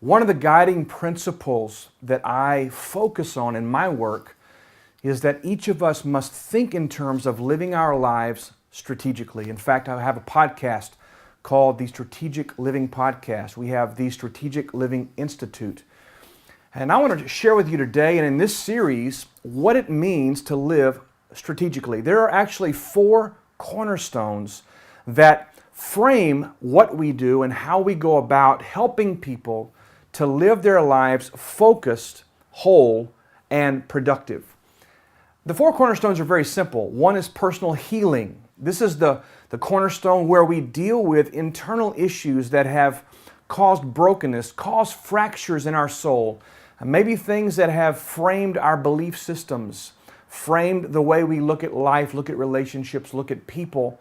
One of the guiding principles that I focus on in my work is that each of us must think in terms of living our lives strategically. In fact, I have a podcast called the Strategic Living Podcast. We have the Strategic Living Institute. And I want to share with you today and in this series what it means to live strategically. There are actually 4 cornerstones that frame what we do and how we go about helping people to live their lives focused, whole, and productive. The 4 cornerstones are very simple. One is personal healing. This is the cornerstone where we deal with internal issues that have caused brokenness, caused fractures in our soul, maybe things that have framed our belief systems, framed the way we look at life, look at relationships, look at people.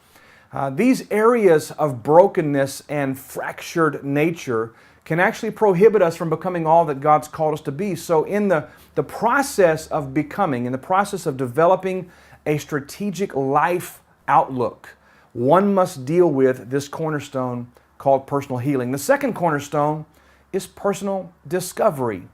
These areas of brokenness and fractured nature can actually prohibit us from becoming all that God's called us to be. So in the process of becoming, in the process of developing a strategic life outlook, one must deal with this cornerstone called personal healing. The second cornerstone is personal discovery.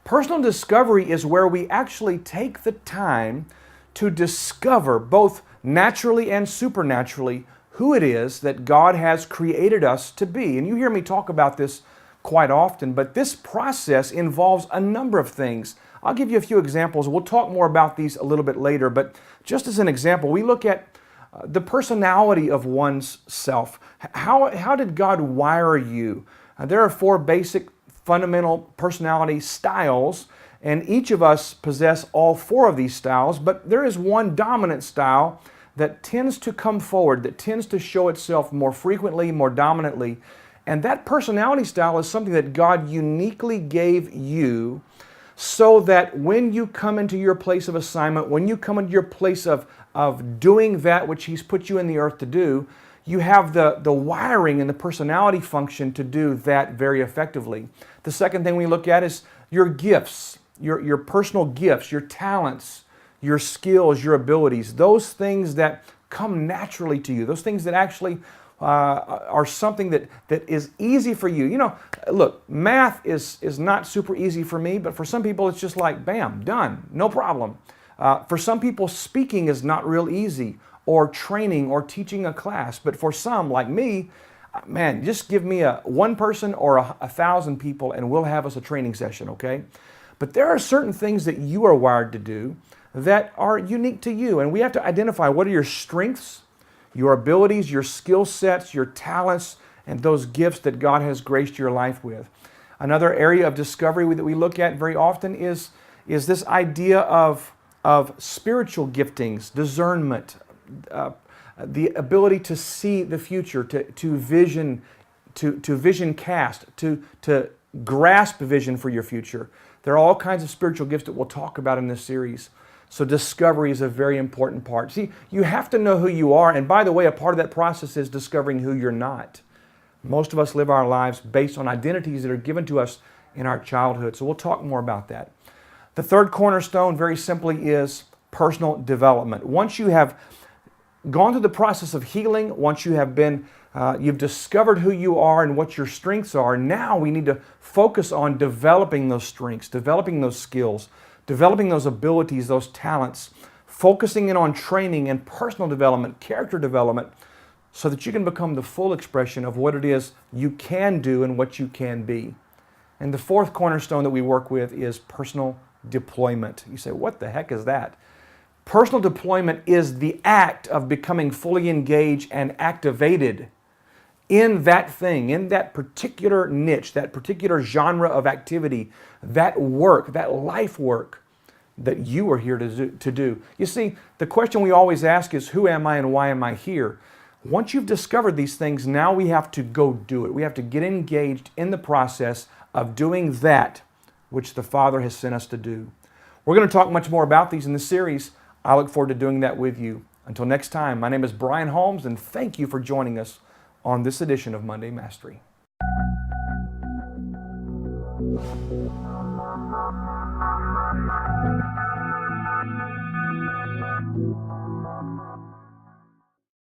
Personal discovery is where we actually take the time to discover, both naturally and supernaturally, who it is that God has created us to be. And you hear me talk about this quite often, but this process involves a number of things. I'll give you a few examples. We'll talk more about these a little bit later, but just as an example, we look at the personality of one's self. How did God wire you? There are 4 basic fundamental personality styles, and each of us possess all 4 of these styles, but there is one dominant style that tends to come forward, that tends to show itself more frequently, more dominantly. And that personality style is something that God uniquely gave you so that when you come into your place of assignment, when you come into your place of doing that which He's put you in the earth to do, you have the wiring and the personality function to do that very effectively. The second thing we look at is your gifts, your personal gifts, your talents, your skills, your abilities, those things that come naturally to you, those things that actually are something that is easy for you. You know, look, math is not super easy for me, but for some people it's just like, bam, done, no problem. For some people, speaking is not real easy, or training or teaching a class. But for some, like me, man, just give me one person or 1,000 people and we'll have us a training session, okay? But there are certain things that you are wired to do that are unique to you, and we have to identify what are your strengths, your abilities, your skill sets, your talents, and those gifts that God has graced your life with. Another area of discovery that we look at very often is this idea of spiritual giftings, discernment, the ability to see the future, to vision cast, to grasp vision for your future. There are all kinds of spiritual gifts that we'll talk about in this series. So discovery is a very important part. See, you have to know who you are. And by the way, a part of that process is discovering who you're not. Most of us live our lives based on identities that are given to us in our childhood. So we'll talk more about that. The third cornerstone, very simply, is personal development. Once you have gone through the process of healing, once you have been, you've discovered who you are and what your strengths are, now we need to focus on developing those strengths, developing those skills, developing those abilities, those talents, focusing in on training and personal development, character development, so that you can become the full expression of what it is you can do and what you can be. And the fourth cornerstone that we work with is personal deployment. You say, what the heck is that? Personal deployment is the act of becoming fully engaged and activated in that thing, in that particular niche, that particular genre of activity, that work, that life work that you are here to do. You see, the question we always ask is, who am I and why am I here? Once you've discovered these things, now we have to go do it. We have to get engaged in the process of doing that which the Father has sent us to do. We're going to talk much more about these in this series. I look forward to doing that with you. Until next time, my name is Brian Holmes, and thank you for joining us on this edition of Monday Mastery.